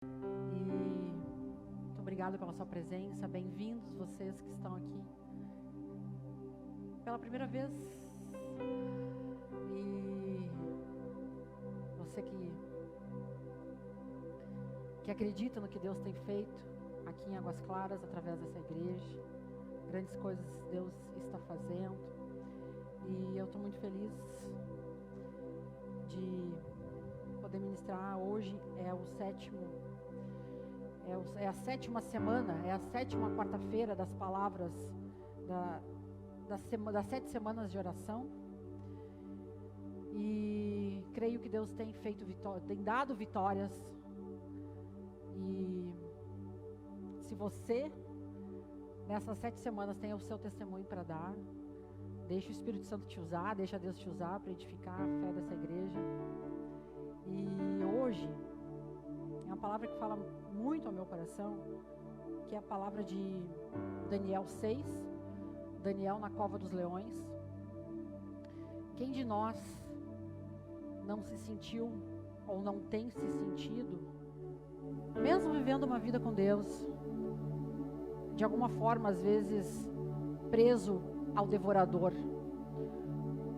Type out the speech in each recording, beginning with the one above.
E muito obrigada pela sua presença. Bem-vindos vocês que estão aqui pela primeira vez. E você que acredita no que Deus tem feito aqui em Águas Claras, através dessa igreja. Grandes coisas Deus está fazendo. E eu estou muito feliz de poder ministrar. Hoje é o sétimo, é a sétima semana, é a sétima quarta-feira das palavras das 7 semanas de oração. E creio que Deus tem feito vitória, tem dado vitórias. E se você nessas 7 semanas tem o seu testemunho para dar, deixa o Espírito Santo te usar, deixa Deus te usar para edificar a fé dessa igreja. E hoje é uma palavra que fala muito ao meu coração, que é a palavra de Daniel 6, Daniel na cova dos leões. Quem de nós não se sentiu ou não tem se sentido, mesmo vivendo uma vida com Deus, de alguma forma às vezes preso ao devorador?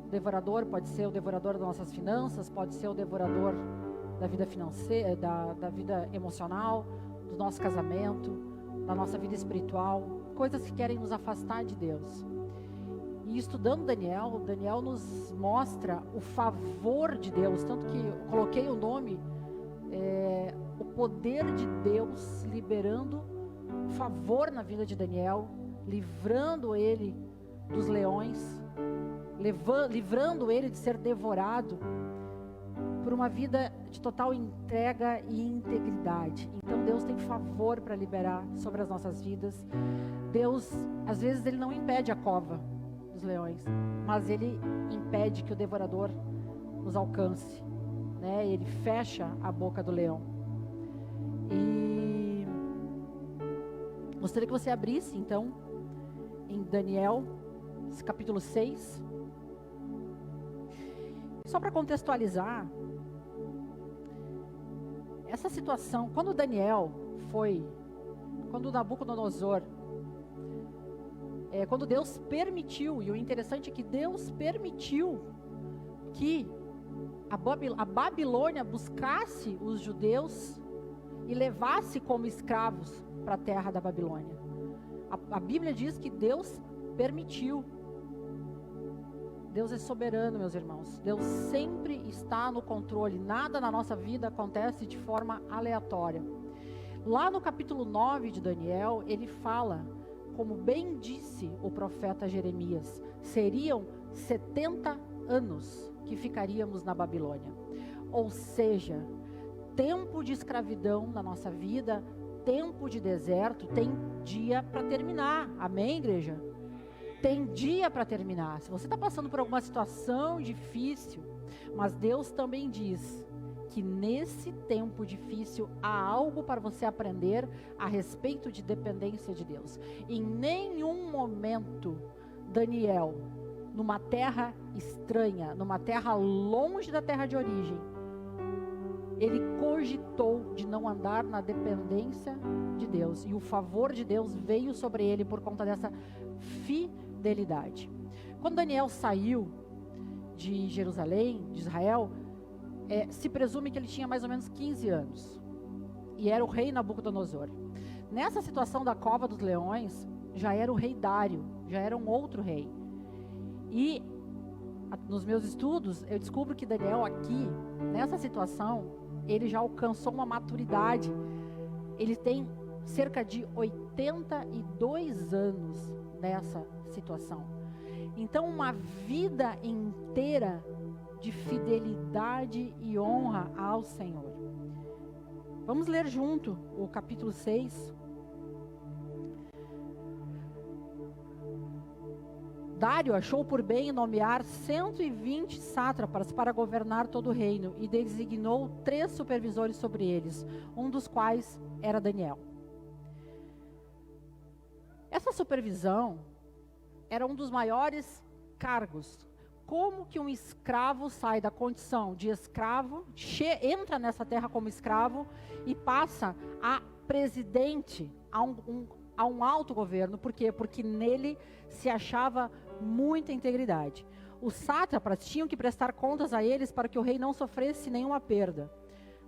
O devorador pode ser o devorador das nossas finanças, pode ser o devorador da vida financeira, da vida emocional, do nosso casamento, da nossa vida espiritual, coisas que querem nos afastar de Deus. E estudando Daniel nos mostra o favor de Deus, tanto que eu coloquei o nome, o poder de Deus liberando favor na vida de Daniel, livrando ele dos leões, livrando ele de ser devorado por uma vida de total entrega e integridade. Então Deus tem favor para liberar sobre as nossas vidas. Deus, às vezes, Ele não impede a cova dos leões, mas Ele impede que o devorador nos alcance, né? Ele fecha a boca do leão. E gostaria que você abrisse, então, em Daniel, capítulo 6. Só para contextualizar, essa situação, quando Nabucodonosor, quando Deus permitiu, e o interessante é que Deus permitiu que a Babilônia buscasse os judeus e levasse como escravos para a terra da Babilônia. A Bíblia diz que Deus permitiu. Deus é soberano, meus irmãos. Deus sempre está no controle. Nada na nossa vida acontece de forma aleatória. Lá no capítulo 9 de Daniel, ele fala, como bem disse o profeta Jeremias, seriam 70 anos que ficaríamos na Babilônia. Ou seja, tempo de escravidão na nossa vida, tempo de deserto, tem dia para terminar. Amém, igreja? Tem dia para terminar. Se você está passando por alguma situação difícil, mas Deus também diz que nesse tempo difícil há algo para você aprender a respeito de dependência de Deus. Em nenhum momento, Daniel, numa terra estranha, numa terra longe da terra de origem, ele cogitou de não andar na dependência de Deus. E o favor de Deus veio sobre ele por conta dessa fidelidade. Quando Daniel saiu de Jerusalém, de Israel, se presume que ele tinha mais ou menos 15 anos. E era o rei Nabucodonosor. Nessa situação da cova dos leões, já era o rei Dário, já era um outro rei. E nos meus estudos, eu descubro que Daniel aqui, nessa situação, ele já alcançou uma maturidade. Ele tem cerca de 82 anos nessa situação. Então, uma vida inteira de fidelidade e honra ao Senhor. Vamos ler junto o capítulo 6. Dário achou por bem nomear 120 sátrapas para governar todo o reino e designou 3 supervisores sobre eles, um dos quais era Daniel. Essa supervisão era um dos maiores cargos, como que um escravo sai da condição de escravo, entra nessa terra como escravo e passa a presidente, a um alto governo. Por quê? Porque nele se achava muita integridade. Os sátrapas tinham que prestar contas a eles para que o rei não sofresse nenhuma perda.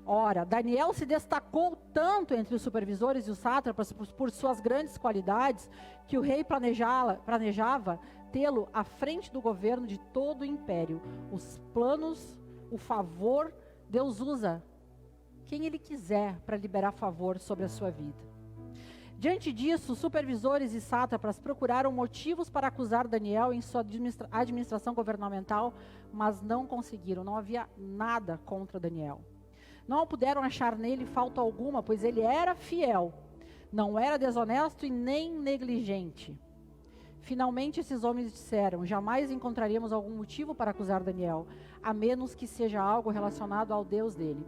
Ora, Daniel se destacou tanto entre os supervisores e os sátrapas por suas grandes qualidades, que o rei planejava tê-lo à frente do governo de todo o império. Os planos, o favor, Deus usa quem Ele quiser para liberar favor sobre a sua vida. Diante disso, os supervisores e sátrapas procuraram motivos para acusar Daniel em sua administração governamental, mas não conseguiram, não havia nada contra Daniel. Não puderam achar nele falta alguma, pois ele era fiel, não era desonesto e nem negligente. Finalmente esses homens disseram: jamais encontraremos algum motivo para acusar Daniel, a menos que seja algo relacionado ao Deus dele.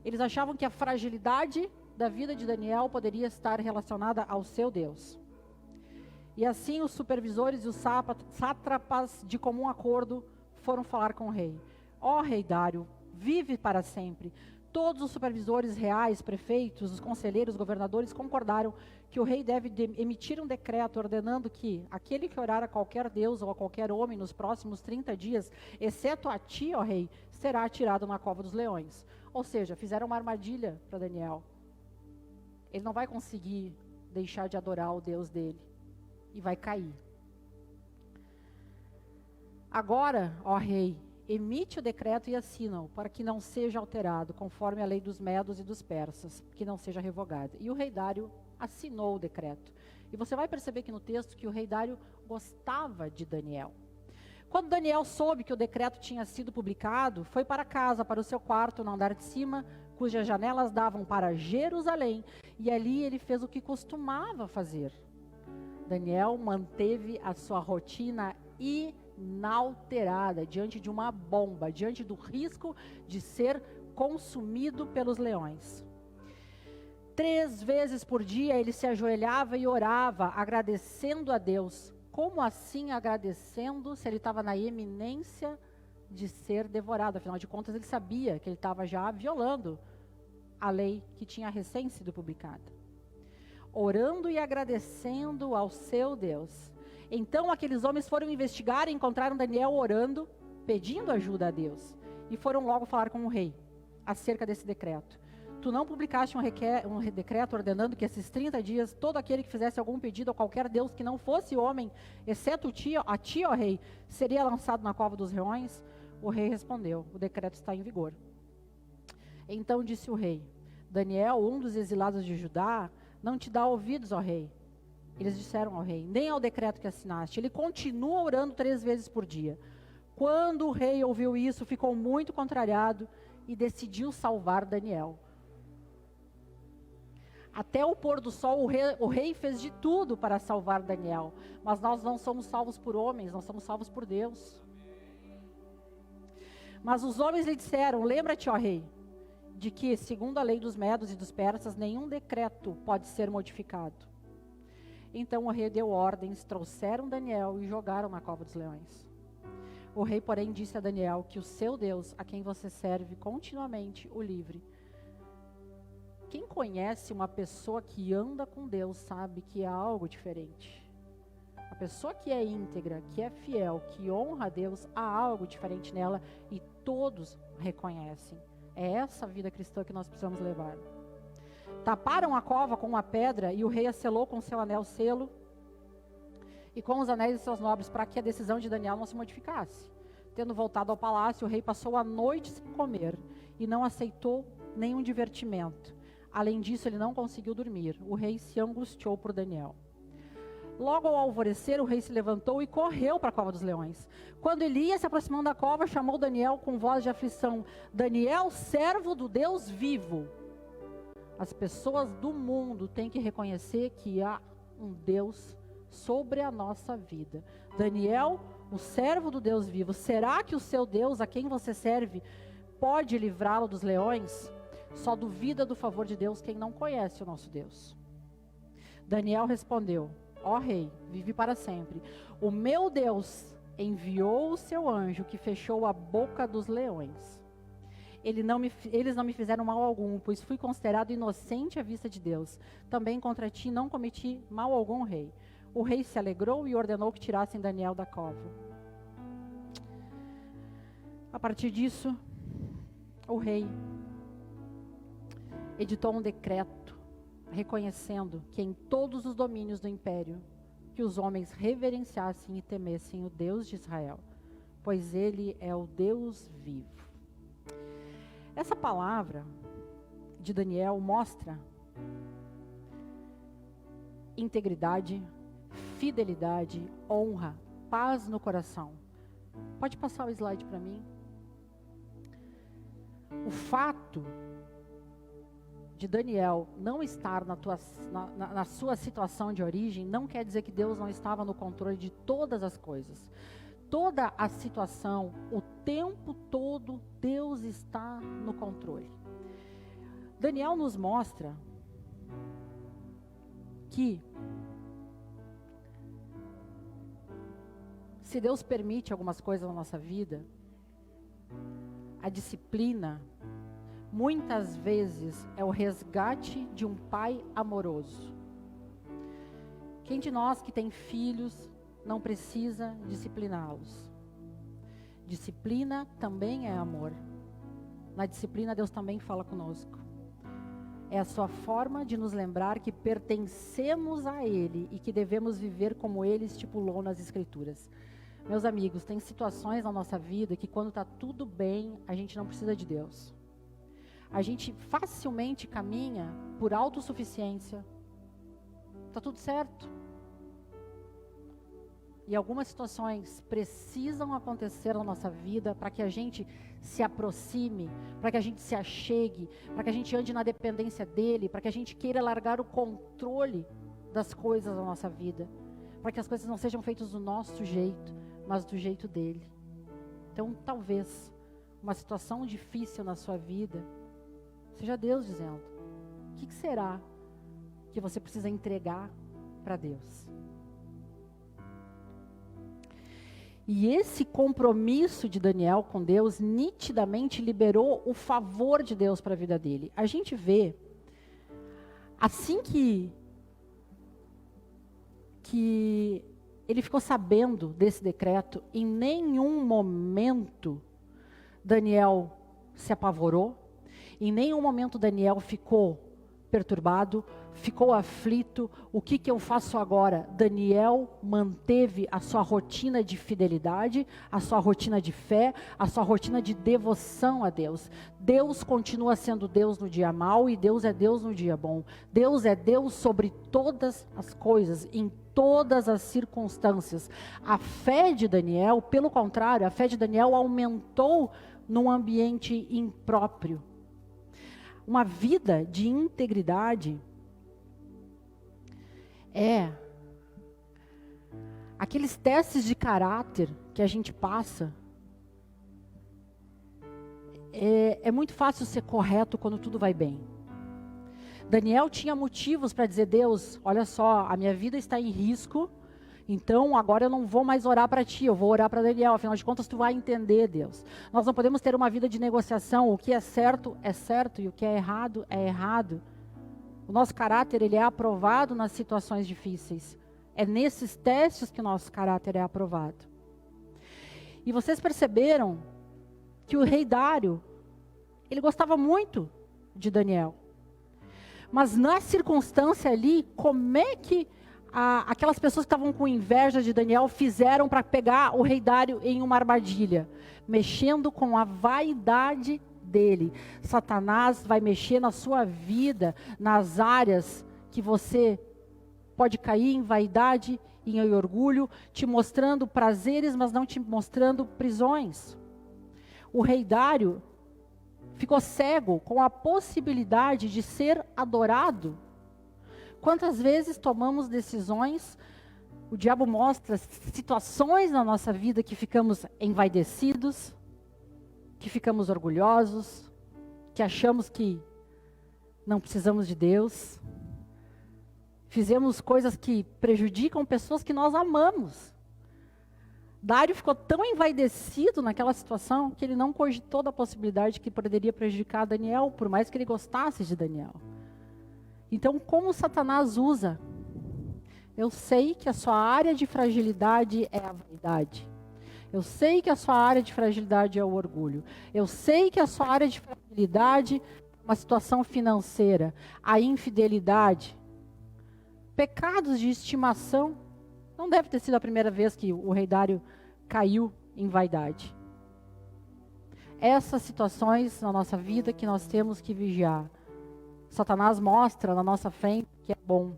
Eles achavam que a fragilidade da vida de Daniel poderia estar relacionada ao seu Deus. E assim os supervisores e os sátrapas, de comum acordo, foram falar com o rei. Ó rei Dário, vive para sempre. Todos os supervisores reais, prefeitos, os conselheiros, governadores concordaram que o rei deve emitir um decreto ordenando que aquele que orar a qualquer deus ou a qualquer homem nos próximos 30 dias, exceto a ti, ó rei, será atirado na cova dos leões. Ou seja, fizeram uma armadilha para Daniel. Ele não vai conseguir deixar de adorar o Deus dele e vai cair. Agora, ó rei, emite o decreto e assina-o, para que não seja alterado, conforme a lei dos medos e dos persas, que não seja revogada. E o rei Dário assinou o decreto. E você vai perceber aqui no texto que o rei Dário gostava de Daniel. Quando Daniel soube que o decreto tinha sido publicado, foi para casa, para o seu quarto no andar de cima, cujas janelas davam para Jerusalém, e ali ele fez o que costumava fazer. Daniel manteve a sua rotina inalterada diante de uma bomba, diante do risco de ser consumido pelos leões. 3 vezes por dia ele se ajoelhava e orava, agradecendo a Deus. Como assim agradecendo, se ele estava na iminência de ser devorado? Afinal de contas, ele sabia que ele estava já violando a lei que tinha recém sido publicada. Orando e agradecendo ao seu Deus. Então aqueles homens foram investigar e encontraram Daniel orando, pedindo ajuda a Deus. E foram logo falar com o rei acerca desse decreto. Tu não publicaste um decreto ordenando que esses 30 dias, todo aquele que fizesse algum pedido a qualquer Deus que não fosse homem, exceto a ti, ó rei, seria lançado na cova dos leões? O rei respondeu: o decreto está em vigor. Então disse o rei: Daniel, um dos exilados de Judá, não te dá ouvidos, ó rei. Eles disseram ao rei: nem ao decreto que assinaste. Ele continua orando 3 vezes por dia. Quando o rei ouviu isso, ficou muito contrariado e decidiu salvar Daniel. Até o pôr do sol, o rei fez de tudo para salvar Daniel. Mas nós não somos salvos por homens, nós somos salvos por Deus. Mas os homens lhe disseram: lembra-te, ó rei, de que, segundo a lei dos medos e dos persas, nenhum decreto pode ser modificado. Então o rei deu ordens, trouxeram Daniel e jogaram na cova dos leões. O rei, porém, disse a Daniel que o seu Deus, a quem você serve continuamente, o livre. Quem conhece uma pessoa que anda com Deus sabe que é algo diferente. A pessoa que é íntegra, que é fiel, que honra a Deus, há algo diferente nela e todos reconhecem. É essa vida cristã que nós precisamos levar. Taparam a cova com uma pedra e o rei a selou com seu anel selo e com os anéis de seus nobres, para que a decisão de Daniel não se modificasse. Tendo voltado ao palácio, o rei passou a noite sem comer e não aceitou nenhum divertimento. Além disso, ele não conseguiu dormir. O rei se angustiou por Daniel. Logo ao alvorecer, o rei se levantou e correu para a cova dos leões. Quando ele ia se aproximando da cova, chamou Daniel com voz de aflição: Daniel, servo do Deus vivo. As pessoas do mundo têm que reconhecer que há um Deus sobre a nossa vida. Daniel, o servo do Deus vivo, será que o seu Deus, a quem você serve, pode livrá-lo dos leões? Só duvida do favor de Deus quem não conhece o nosso Deus. Daniel respondeu: ó rei, vive para sempre. O meu Deus, enviou o seu anjo que fechou a boca dos leões. Eles não me fizeram mal algum, pois fui considerado inocente à vista de Deus. Também contra ti não cometi mal algum, rei. O rei se alegrou e ordenou que tirassem Daniel da cova. A partir disso, o rei editou um decreto reconhecendo que em todos os domínios do império que os homens reverenciassem e temessem o Deus de Israel, pois ele é o Deus vivo. Essa palavra de Daniel mostra integridade, fidelidade, honra, paz no coração. Pode passar o slide para mim? O fato de Daniel não estar na sua situação de origem não quer dizer que Deus não estava no controle de todas as coisas. Toda a situação, o tempo todo, Deus está no controle. Daniel nos mostra que se Deus permite algumas coisas na nossa vida, a disciplina muitas vezes é o resgate de um pai amoroso. Quem de nós que tem filhos não precisa discipliná-los? Disciplina também é amor. Na disciplina Deus também fala conosco. É a sua forma de nos lembrar que pertencemos a Ele e que devemos viver como Ele estipulou nas Escrituras. Meus amigos, tem situações na nossa vida que quando está tudo bem, a gente não precisa de Deus. A gente facilmente caminha por autossuficiência. Está tudo certo. E algumas situações precisam acontecer na nossa vida para que a gente se aproxime, para que a gente se achegue, para que a gente ande na dependência dEle, para que a gente queira largar o controle das coisas da nossa vida, para que as coisas não sejam feitas do nosso jeito, mas do jeito dEle. Então, talvez, uma situação difícil na sua vida, seja Deus dizendo, o que será que você precisa entregar para Deus? E esse compromisso de Daniel com Deus nitidamente liberou o favor de Deus para a vida dele. A gente vê, assim que ele ficou sabendo desse decreto, em nenhum momento Daniel se apavorou, em nenhum momento Daniel ficou perturbado, ficou aflito. O que eu faço agora? Daniel manteve a sua rotina de fidelidade, a sua rotina de fé, a sua rotina de devoção a Deus. Deus continua sendo Deus no dia mau e Deus é Deus no dia bom. Deus é Deus sobre todas as coisas, em todas as circunstâncias. A fé de Daniel, pelo contrário, a fé de Daniel aumentou num ambiente impróprio. Uma vida de integridade é aqueles testes de caráter que a gente passa. É muito fácil ser correto quando tudo vai bem. Daniel tinha motivos para dizer: Deus, olha só, a minha vida está em risco, então agora eu não vou mais orar para ti, eu vou orar para Daniel, afinal de contas tu vai entender, Deus. Nós não podemos ter uma vida de negociação, o que é certo e o que é errado. O nosso caráter, ele é aprovado nas situações difíceis. É nesses testes que o nosso caráter é aprovado. E vocês perceberam que o rei Dário, ele gostava muito de Daniel. Mas na circunstância ali, como é que aquelas pessoas que estavam com inveja de Daniel fizeram para pegar o rei Dário em uma armadilha? Mexendo com a vaidade dele. Satanás vai mexer na sua vida, nas áreas que você pode cair em vaidade, em orgulho, te mostrando prazeres, mas não te mostrando prisões. O rei Dário ficou cego com a possibilidade de ser adorado. Quantas vezes tomamos decisões, o diabo mostra situações na nossa vida que ficamos envaidecidos, que ficamos orgulhosos, que achamos que não precisamos de Deus. Fizemos coisas que prejudicam pessoas que nós amamos. Dário ficou tão envaidecido naquela situação que ele não cogitou da possibilidade que poderia prejudicar Daniel, por mais que ele gostasse de Daniel. Então, como Satanás usa? Eu sei que a sua área de fragilidade é a vaidade. Eu sei que a sua área de fragilidade é o orgulho. Eu sei que a sua área de fragilidade é uma situação financeira, a infidelidade, pecados de estimação. Não deve ter sido a primeira vez que o rei Dário caiu em vaidade. Essas situações na nossa vida que nós temos que vigiar. Satanás mostra na nossa frente que é bom.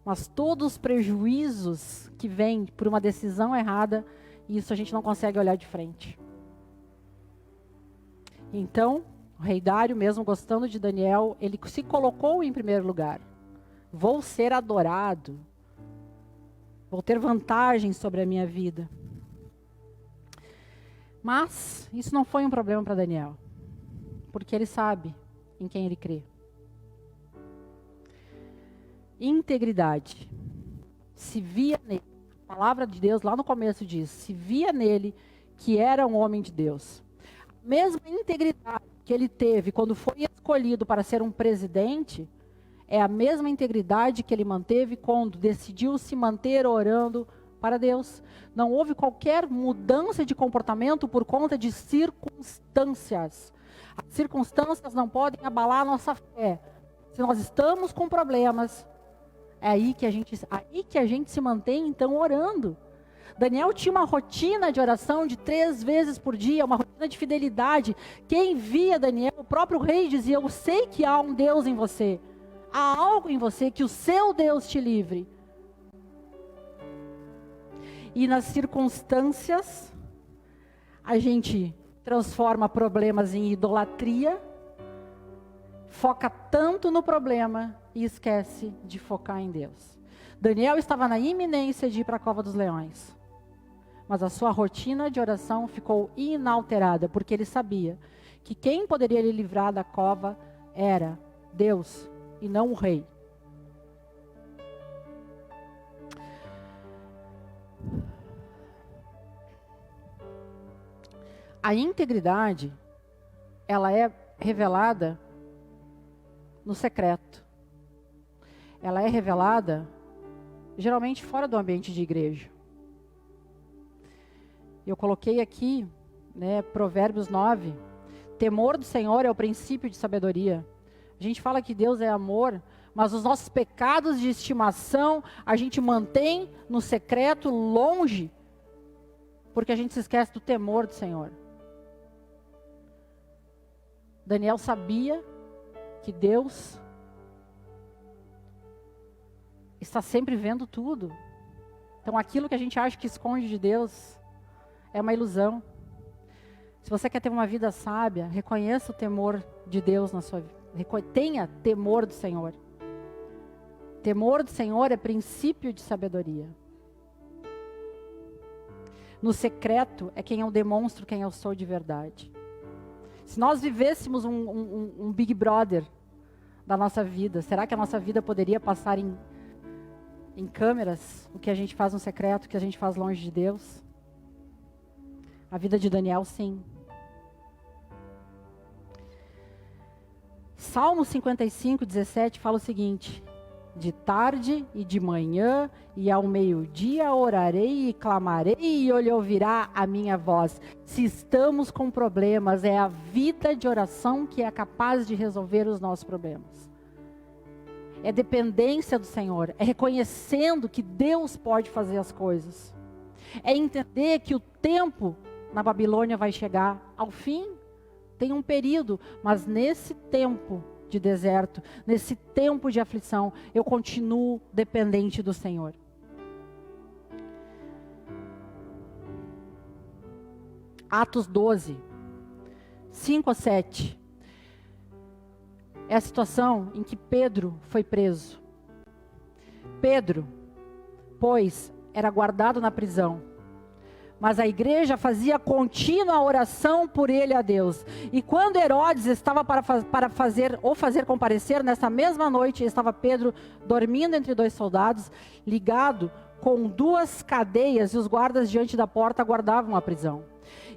Mas todos os prejuízos que vêm por uma decisão errada, isso a gente não consegue olhar de frente. Então, o rei Dário, mesmo gostando de Daniel, ele se colocou em primeiro lugar. Vou ser adorado. Vou ter vantagem sobre a minha vida. Mas isso não foi um problema para Daniel. Porque ele sabe em quem ele crê. Integridade. Se via nele. A palavra de Deus lá no começo diz. Se via nele que era um homem de Deus. A mesma integridade que ele teve quando foi escolhido para ser um presidente, é a mesma integridade que ele manteve quando decidiu se manter orando para Deus. Não houve qualquer mudança de comportamento por conta de circunstâncias. As circunstâncias não podem abalar a nossa fé. Se nós estamos com problemas, é aí que a gente se mantém, então, orando. Daniel tinha uma rotina de oração de 3 vezes por dia, uma rotina de fidelidade. Quem via Daniel, o próprio rei dizia, eu sei que há um Deus em você. Há algo em você que o seu Deus te livre. E nas circunstâncias, a gente transforma problemas em idolatria, foca tanto no problema e esquece de focar em Deus. Daniel estava na iminência de ir para a cova dos leões. Mas a sua rotina de oração ficou inalterada, porque ele sabia que quem poderia lhe livrar da cova era Deus e não o rei. A integridade, ela é revelada no secreto. Ela é revelada, geralmente, fora do ambiente de igreja. Eu coloquei aqui, Provérbios 9. Temor do Senhor é o princípio de sabedoria. A gente fala que Deus é amor, mas os nossos pecados de estimação, a gente mantém no secreto, longe, porque a gente se esquece do temor do Senhor. Daniel sabia que Deus está sempre vendo tudo. Então aquilo que a gente acha que esconde de Deus é uma ilusão. Se você quer ter uma vida sábia, reconheça o temor de Deus na sua vida. Tenha temor do Senhor. Temor do Senhor é princípio de sabedoria. No secreto é quem eu demonstro quem eu sou de verdade. Se nós vivêssemos um Big Brother da nossa vida, será que a nossa vida poderia passar em câmeras? O que a gente faz no secreto, o que a gente faz longe de Deus? A vida de Daniel, sim. Salmo 55, 17 fala o seguinte: de tarde e de manhã e ao meio-dia orarei e clamarei e ele ouvirá a minha voz. Se estamos com problemas, é a vida de oração que é capaz de resolver os nossos problemas. É dependência do Senhor, é reconhecendo que Deus pode fazer as coisas. É entender que o tempo na Babilônia vai chegar ao fim. Tem um período, mas nesse tempo de deserto, nesse tempo de aflição, eu continuo dependente do Senhor. Atos 12, 5 a 7. É a situação em que Pedro foi preso. Pedro, pois, era guardado na prisão, Mas a igreja fazia contínua oração por ele a Deus. E quando Herodes estava para fazer comparecer, nessa mesma noite, estava Pedro dormindo entre dois soldados, ligado com duas cadeias, e os guardas diante da porta guardavam a prisão.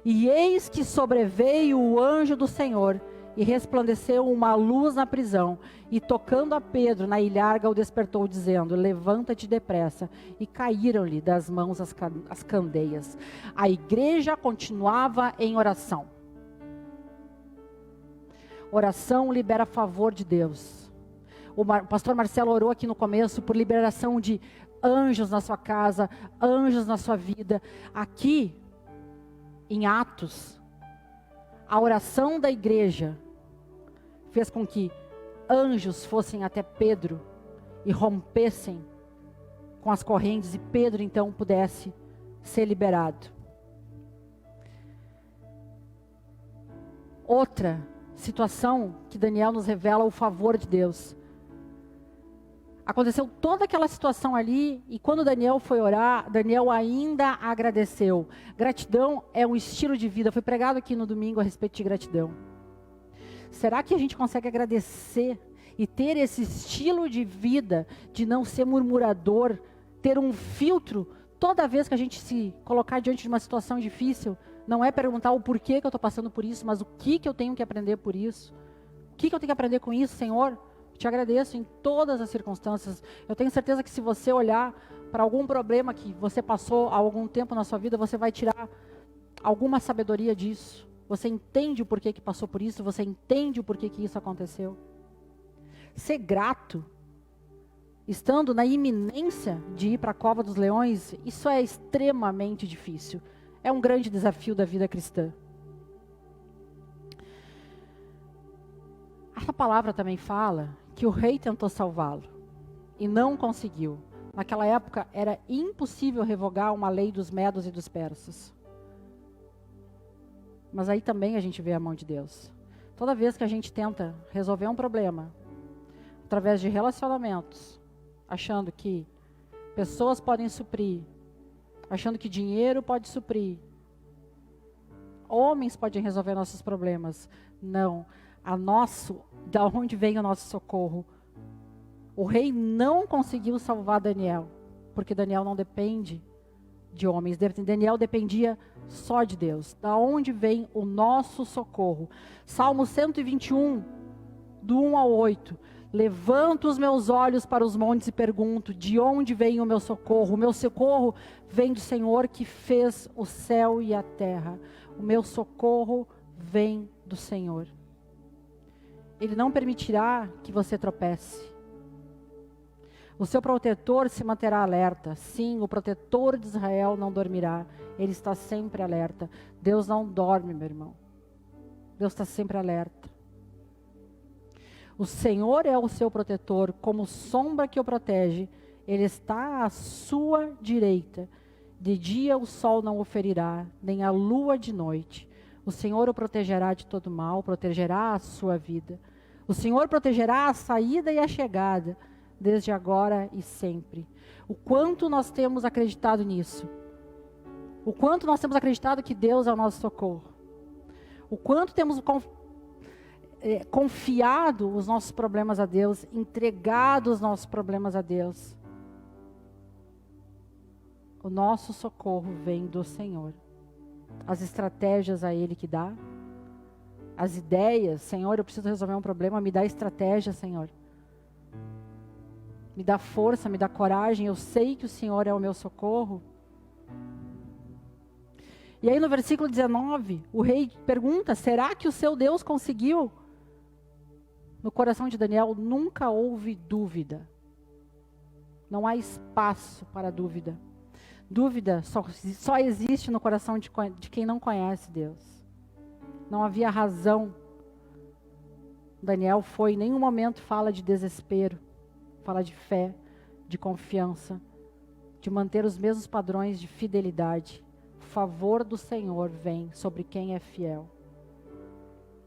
E eis que sobreveio o anjo do Senhor, e resplandeceu uma luz na prisão, e tocando a Pedro na ilharga o despertou, dizendo: levanta-te depressa. E caíram-lhe das mãos as candeias. A igreja continuava em oração. Oração libera favor de Deus. O pastor Marcelo orou aqui no começo por liberação de anjos na sua casa, anjos na sua vida. Aqui, em Atos, a oração da igreja fez com que anjos fossem até Pedro e rompessem com as correntes, e Pedro então pudesse ser liberado. Outra situação que Daniel nos revela o favor de Deus. Aconteceu toda aquela situação ali, e quando Daniel foi orar, Daniel ainda agradeceu. Gratidão é um estilo de vida. Foi pregado aqui no domingo a respeito de gratidão. Será que a gente consegue agradecer e ter esse estilo de vida, de não ser murmurador, ter um filtro toda vez que a gente se colocar diante de uma situação difícil? Não é perguntar o porquê que eu estou passando por isso, mas o que eu tenho que aprender por isso. O que eu tenho que aprender com isso, Senhor? Te agradeço em todas as circunstâncias. Eu tenho certeza que se você olhar para algum problema que você passou há algum tempo na sua vida, você vai tirar alguma sabedoria disso. Você entende o porquê que passou por isso, você entende o porquê que isso aconteceu. Ser grato, estando na iminência de ir para a cova dos leões, isso é extremamente difícil. É um grande desafio da vida cristã. Essa palavra também fala que o rei tentou salvá-lo e não conseguiu. Naquela época era impossível revogar uma lei dos medos e dos persas. Mas aí também a gente vê a mão de Deus. Toda vez que a gente tenta resolver um problema através de relacionamentos, achando que pessoas podem suprir, achando que dinheiro pode suprir, homens podem resolver nossos problemas. Não. Da onde vem o nosso socorro? O rei não conseguiu salvar Daniel, porque Daniel não depende de homens. Daniel dependia só de Deus. Da onde vem o nosso socorro? Salmo 121, do 1 ao 8. Levanto os meus olhos para os montes e pergunto: de onde vem o meu socorro? O meu socorro vem do Senhor que fez o céu e a terra. O meu socorro vem do Senhor. Ele não permitirá que você tropece. O seu protetor se manterá alerta. Sim, o protetor de Israel não dormirá. Ele está sempre alerta. Deus não dorme, meu irmão. Deus está sempre alerta. O Senhor é o seu protetor, como sombra que o protege. Ele está à sua direita. De dia o sol não o ferirá, nem a lua de noite. O Senhor o protegerá de todo mal, protegerá a sua vida. O Senhor protegerá a saída e a chegada, desde agora e sempre. O quanto nós temos acreditado nisso. O quanto nós temos acreditado que Deus é o nosso socorro. O quanto temos confiado os nossos problemas a Deus, entregado os nossos problemas a Deus. O nosso socorro vem do Senhor. As estratégias a Ele que dá. As ideias, Senhor, eu preciso resolver um problema, me dá estratégia, Senhor. Me dá força, me dá coragem, eu sei que o Senhor é o meu socorro. E aí no versículo 19, o rei pergunta: será que o seu Deus conseguiu? No coração de Daniel nunca houve dúvida. Não há espaço para dúvida. Dúvida só existe no coração de quem não conhece Deus. Não havia razão. Daniel em nenhum momento fala de desespero. Fala de fé, de confiança, de manter os mesmos padrões de fidelidade. O favor do Senhor vem sobre quem é fiel.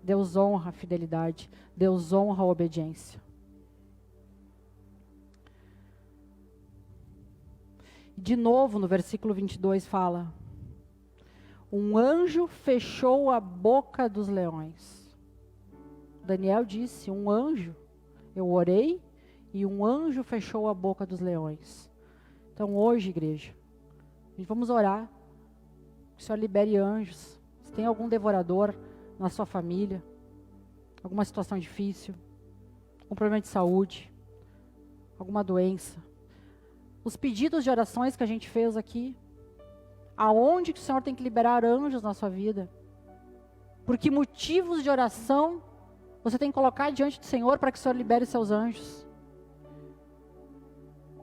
Deus honra a fidelidade. Deus honra a obediência. De novo, no versículo 22 fala: um anjo fechou a boca dos leões. Daniel disse, um anjo. Eu orei e um anjo fechou a boca dos leões. Então hoje, igreja, vamos orar. Que o Senhor libere anjos. Se tem algum devorador na sua família, alguma situação difícil, um problema de saúde, alguma doença. Os pedidos de orações que a gente fez aqui, aonde que o Senhor tem que liberar anjos na sua vida? Por que motivos de oração você tem que colocar diante do Senhor para que o Senhor libere seus anjos?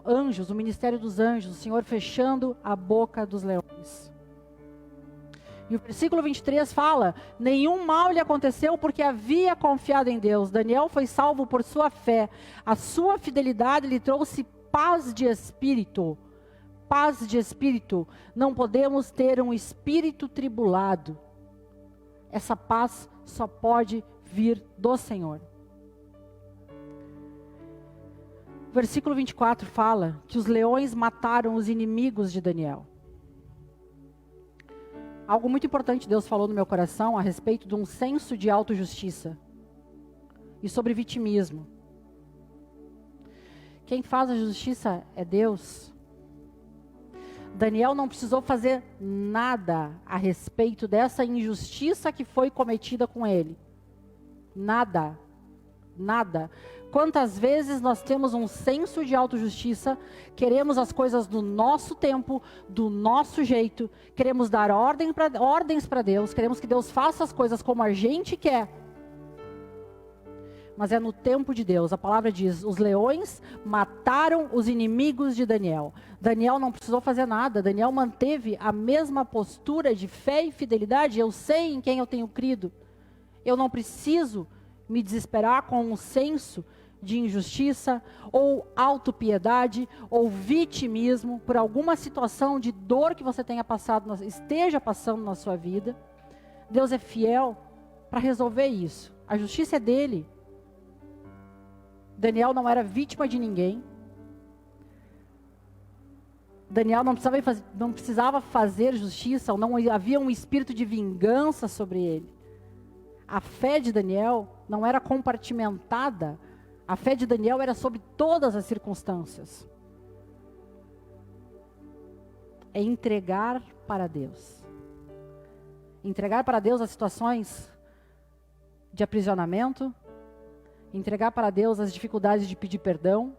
Anjos, o ministério dos anjos, o Senhor fechando a boca dos leões. E o versículo 23 fala, nenhum mal lhe aconteceu porque havia confiado em Deus. Daniel foi salvo por sua fé. A sua fidelidade lhe trouxe paz de espírito. Paz de espírito. Não podemos ter um espírito tribulado. Essa paz só pode vir do Senhor. O versículo 24 fala que os leões mataram os inimigos de Daniel. Algo muito importante Deus falou no meu coração a respeito de um senso de autojustiça e sobre vitimismo. Quem faz a justiça é Deus. Daniel não precisou fazer nada a respeito dessa injustiça que foi cometida com ele. Nada. Nada. Quantas vezes nós temos um senso de autojustiça, queremos as coisas do nosso tempo, do nosso jeito, queremos dar ordens para Deus, queremos que Deus faça as coisas como a gente quer. Mas é no tempo de Deus. A palavra diz, os leões mataram os inimigos de Daniel. Daniel não precisou fazer nada, Daniel manteve a mesma postura de fé e fidelidade. Eu sei em quem eu tenho crido. Eu não preciso me desesperar com um senso de injustiça, ou autopiedade, ou vitimismo, por alguma situação de dor que você tenha passado, esteja passando na sua vida. Deus é fiel para resolver isso. A justiça é dele. Daniel não era vítima de ninguém. Daniel não precisava fazer justiça, ou não havia um espírito de vingança sobre ele. A fé de Daniel não era compartimentada. A fé de Daniel era sobre todas as circunstâncias. É entregar para Deus. Entregar para Deus as situações de aprisionamento. Entregar para Deus as dificuldades de pedir perdão.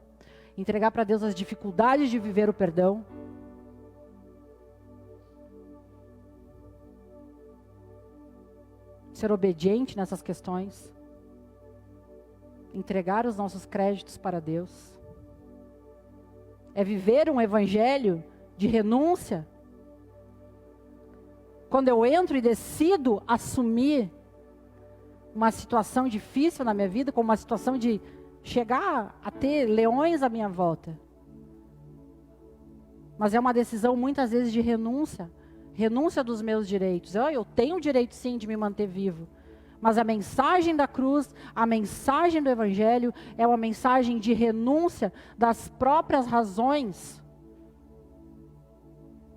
Entregar para Deus as dificuldades de viver o perdão. Ser obediente nessas questões. Entregar os nossos créditos para Deus. É viver um evangelho de renúncia. Quando eu entro e decido assumir uma situação difícil na minha vida, como uma situação de chegar a ter leões à minha volta. Mas é uma decisão muitas vezes de renúncia. Renúncia dos meus direitos. Eu tenho o direito sim de me manter vivo. Mas a mensagem da cruz, a mensagem do evangelho, é uma mensagem de renúncia das próprias razões.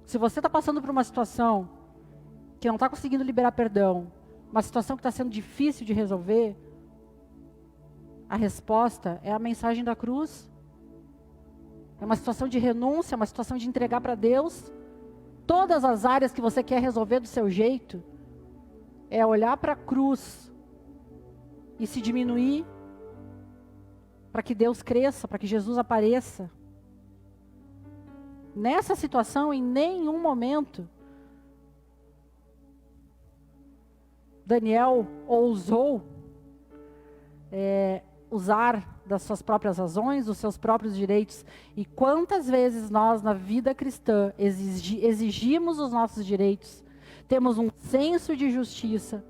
Se você está passando por uma situação que não está conseguindo liberar perdão, uma situação que está sendo difícil de resolver, a resposta é a mensagem da cruz. É uma situação de renúncia, uma situação de entregar para Deus todas as áreas que você quer resolver do seu jeito. É olhar para a cruz e se diminuir para que Deus cresça, para que Jesus apareça. Nessa situação, em nenhum momento, Daniel ousou usar das suas próprias razões, dos seus próprios direitos. E quantas vezes nós, na vida cristã, exigimos os nossos direitos, temos um senso de justiça,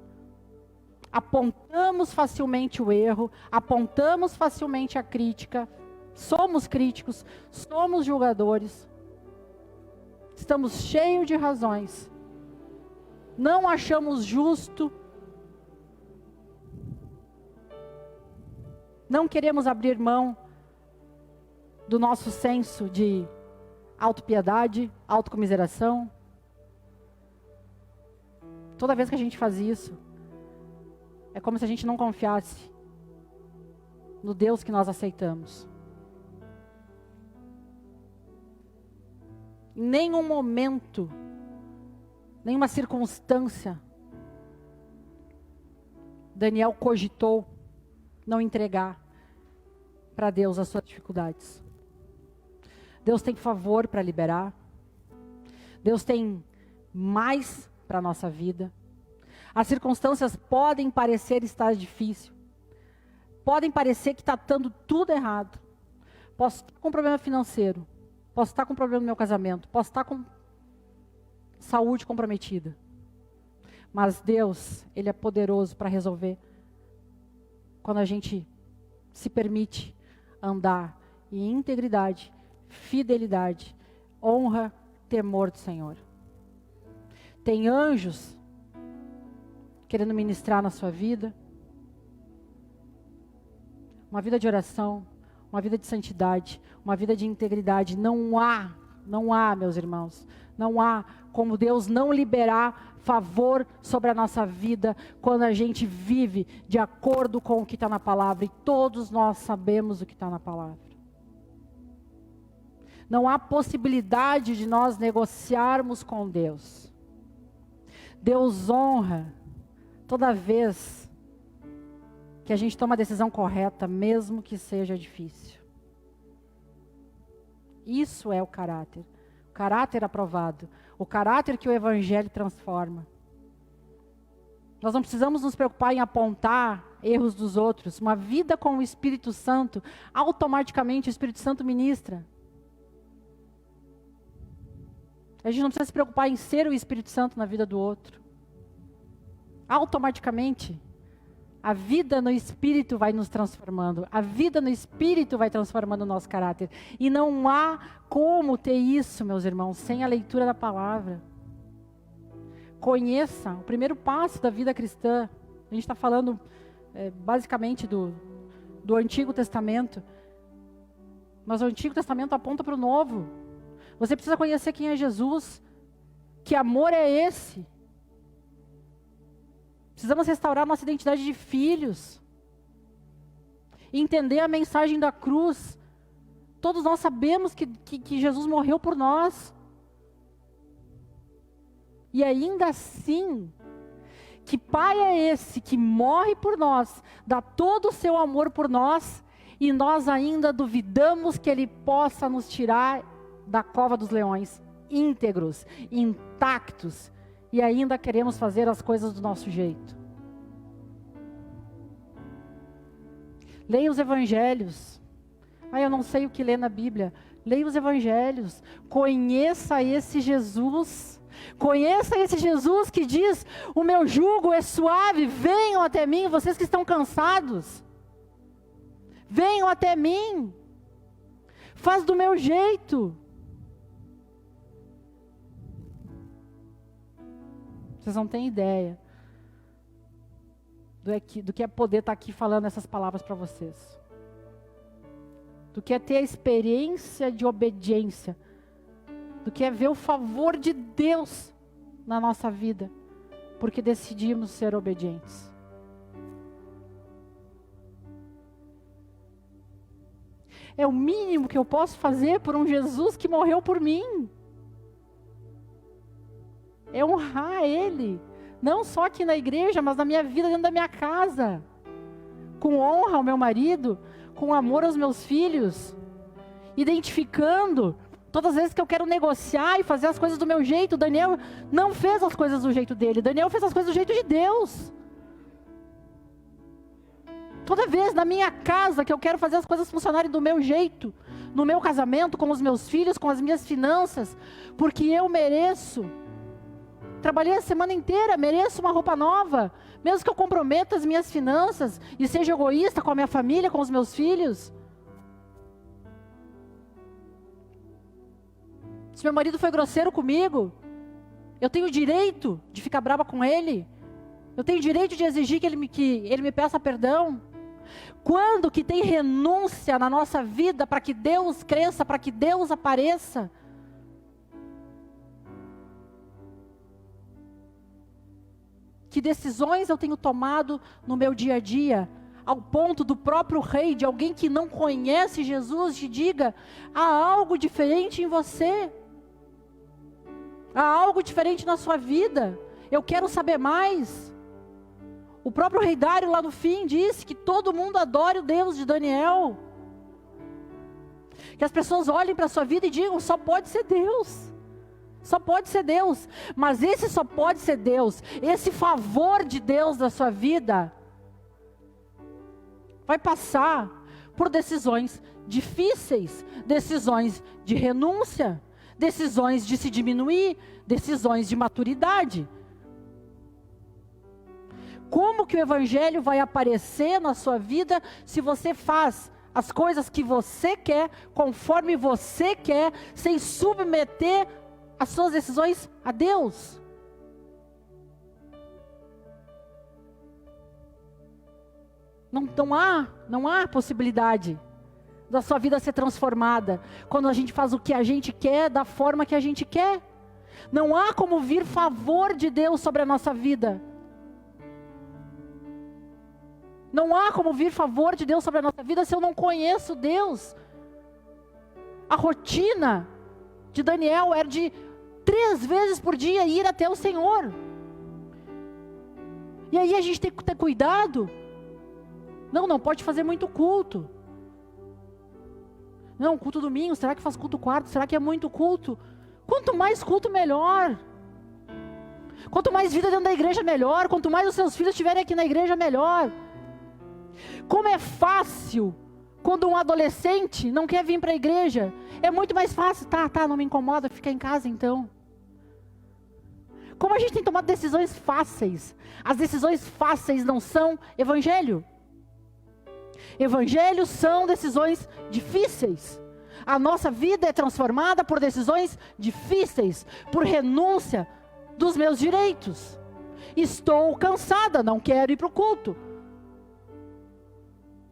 apontamos facilmente o erro, apontamos facilmente a crítica, somos críticos, somos julgadores, estamos cheios de razões, não achamos justo, não queremos abrir mão do nosso senso de autopiedade, autocomiseração. Toda vez que a gente faz isso, é como se a gente não confiasse no Deus que nós aceitamos. Em nenhum momento, nenhuma circunstância, Daniel cogitou não entregar para Deus as suas dificuldades. Deus tem favor para liberar. Deus tem mais para a nossa vida. As circunstâncias podem parecer estar difícil. Podem parecer que está dando tudo errado. Posso estar com problema financeiro. Posso estar com problema no meu casamento. Posso estar com saúde comprometida. Mas Deus, Ele é poderoso para resolver. Quando a gente se permite andar em integridade, fidelidade, honra, temor do Senhor. Tem anjos querendo ministrar na sua vida. Uma vida de oração, uma vida de santidade, uma vida de integridade. Não há, meus irmãos, não há como Deus não liberar favor sobre a nossa vida quando a gente vive de acordo com o que está na palavra. E todos nós sabemos o que está na palavra. Não há possibilidade de nós negociarmos com Deus. Deus honra toda vez que a gente toma a decisão correta, mesmo que seja difícil. Isso é o caráter aprovado, o caráter que o Evangelho transforma. Nós não precisamos nos preocupar em apontar erros dos outros. Uma vida com o Espírito Santo, automaticamente o Espírito Santo ministra. A gente não precisa se preocupar em ser o Espírito Santo na vida do outro. Automaticamente, a vida no Espírito vai nos transformando. A vida no Espírito vai transformando o nosso caráter. E não há como ter isso, meus irmãos, sem a leitura da palavra. Conheça o primeiro passo da vida cristã. A gente está falando basicamente do Antigo Testamento. Mas o Antigo Testamento aponta para o Novo. Você precisa conhecer quem é Jesus. Que amor é esse? Precisamos restaurar nossa identidade de filhos. Entender a mensagem da cruz. Todos nós sabemos que Jesus morreu por nós. E ainda assim, que Pai é esse que morre por nós, dá todo o seu amor por nós, e nós ainda duvidamos que Ele possa nos tirar da cova dos leões, íntegros, intactos, e ainda queremos fazer as coisas do nosso jeito. Leia os evangelhos. Eu não sei o que ler na Bíblia. Leia os evangelhos. Conheça esse Jesus. Conheça esse Jesus que diz: o meu jugo é suave, venham até mim, vocês que estão cansados. Venham até mim. Faz do meu jeito. Vocês não têm ideia do que é poder estar aqui falando essas palavras para vocês. Do que é ter a experiência de obediência. Do que é ver o favor de Deus na nossa vida. Porque decidimos ser obedientes. É o mínimo que eu posso fazer por um Jesus que morreu por mim. É honrar Ele, não só aqui na igreja, mas na minha vida, dentro da minha casa, com honra ao meu marido, com amor aos meus filhos, identificando, todas as vezes que eu quero negociar e fazer as coisas do meu jeito. Daniel não fez as coisas do jeito dele, Daniel fez as coisas do jeito de Deus. Toda vez na minha casa que eu quero fazer as coisas funcionarem do meu jeito, no meu casamento, com os meus filhos, com as minhas finanças, porque eu mereço. Trabalhei a semana inteira, mereço uma roupa nova, mesmo que eu comprometa as minhas finanças e seja egoísta com a minha família, com os meus filhos. Se meu marido foi grosseiro comigo, eu tenho o direito de ficar brava com ele. Eu tenho o direito de exigir que ele me peça perdão. Quando que tem renúncia na nossa vida para que Deus cresça, para que Deus apareça? Que decisões eu tenho tomado no meu dia a dia, ao ponto do próprio rei, de alguém que não conhece Jesus, te diga, há algo diferente em você. Há algo diferente na sua vida. Eu quero saber mais. O próprio rei Dário lá no fim disse que todo mundo adore o Deus de Daniel. Que as pessoas olhem para a sua vida e digam, só pode ser Deus. Só pode ser Deus. Mas esse só pode ser Deus, esse favor de Deus na sua vida, vai passar por decisões difíceis, decisões de renúncia, decisões de se diminuir, decisões de maturidade. Como que o Evangelho vai aparecer na sua vida se você faz as coisas que você quer, conforme você quer, sem submeter as suas decisões a Deus? Não há possibilidade da sua vida ser transformada quando a gente faz o que a gente quer, da forma que a gente quer. Não há como vir favor de Deus sobre a nossa vida. Não há como vir favor de Deus sobre a nossa vida se eu não conheço Deus. A rotina de Daniel era de 3 vezes por dia ir até o Senhor. E aí a gente tem que ter cuidado. Não pode fazer muito culto. Não, culto domingo, será que faz culto quarto? Será que é muito culto? Quanto mais culto, melhor. Quanto mais vida dentro da igreja, melhor. Quanto mais os seus filhos estiverem aqui na igreja, melhor. Como é fácil quando um adolescente não quer vir para a igreja. É muito mais fácil. Tá, não me incomoda, fica em casa então. Como a gente tem tomado decisões fáceis. As decisões fáceis não são evangelho. Evangelho são decisões difíceis. A nossa vida é transformada por decisões difíceis, por renúncia dos meus direitos. Estou cansada, não quero ir para o culto.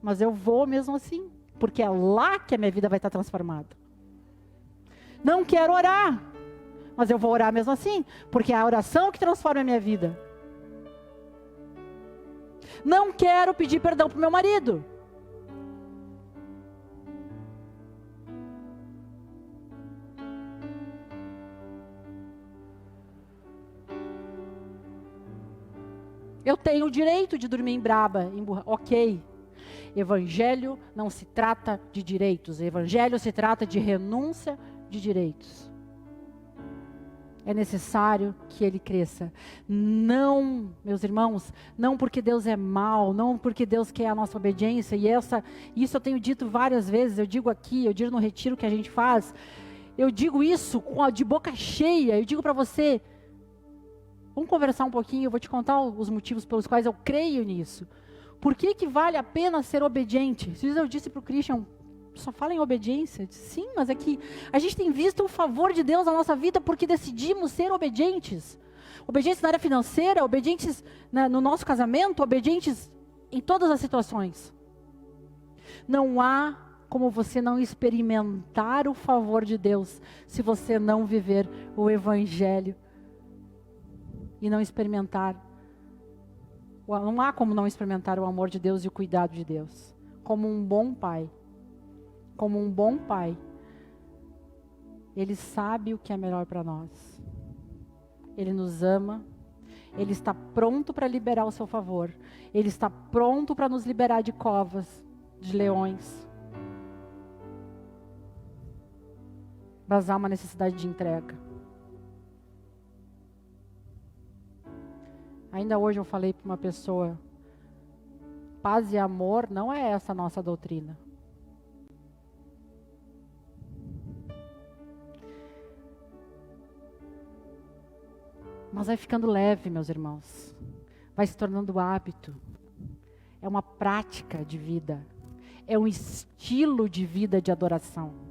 Mas eu vou mesmo assim, porque é lá que a minha vida vai estar transformada. Não quero orar, mas eu vou orar mesmo assim, porque é a oração que transforma a minha vida. Não quero pedir perdão para o meu marido. Eu tenho o direito de dormir em braba, ok. Evangelho não se trata de direitos. Evangelho se trata de renúncia de direitos. É necessário que ele cresça. Não, meus irmãos, não porque Deus é mau, não porque Deus quer a nossa obediência. Isso eu tenho dito várias vezes, eu digo aqui, eu digo no retiro que a gente faz. Eu digo isso de boca cheia, eu digo para você, vamos conversar um pouquinho, eu vou te contar os motivos pelos quais eu creio nisso. Por que vale a pena ser obediente? Se eu disse para o Christian, só fala em obediência. Sim, mas é que a gente tem visto o favor de Deus na nossa vida porque decidimos ser obedientes. Obedientes na área financeira, obedientes no nosso casamento, obedientes em todas as situações. Não há como você não experimentar o favor de Deus se você não viver o Evangelho e não experimentar. Não há como não experimentar o amor de Deus e o cuidado de Deus. Como um bom pai. Como um bom pai. Ele sabe o que é melhor para nós. Ele nos ama. Ele está pronto para liberar o seu favor. Ele está pronto para nos liberar de covas, de leões. Mas há uma necessidade de entrega. Ainda hoje eu falei para uma pessoa, paz e amor não é essa a nossa doutrina. Mas vai ficando leve, meus irmãos. Vai se tornando hábito. É uma prática de vida. É um estilo de vida de adoração.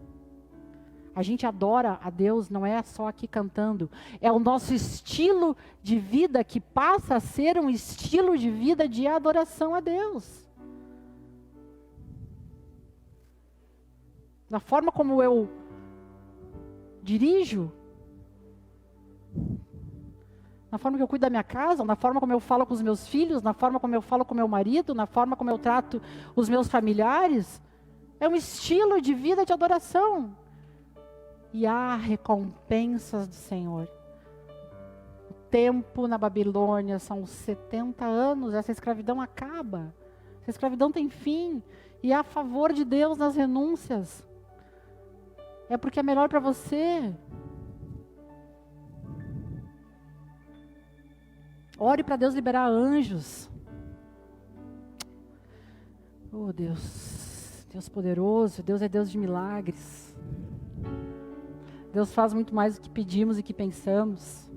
A gente adora a Deus, não é só aqui cantando. É o nosso estilo de vida que passa a ser um estilo de vida de adoração a Deus. Da forma como eu dirijo, Na forma que eu cuido da minha casa, na forma como eu falo com os meus filhos, na forma como eu falo com meu marido, na forma como eu trato os meus familiares. É um estilo de vida de adoração. E há recompensas do Senhor. O tempo na Babilônia são 70 anos, essa escravidão acaba. Essa escravidão tem fim. E há a favor de Deus nas renúncias. É porque é melhor para você. Ore para Deus liberar anjos. Oh Deus, Deus poderoso, Deus é Deus de milagres. Deus faz muito mais do que pedimos e que pensamos.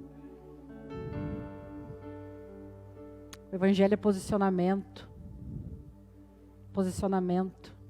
O Evangelho é posicionamento. Posicionamento.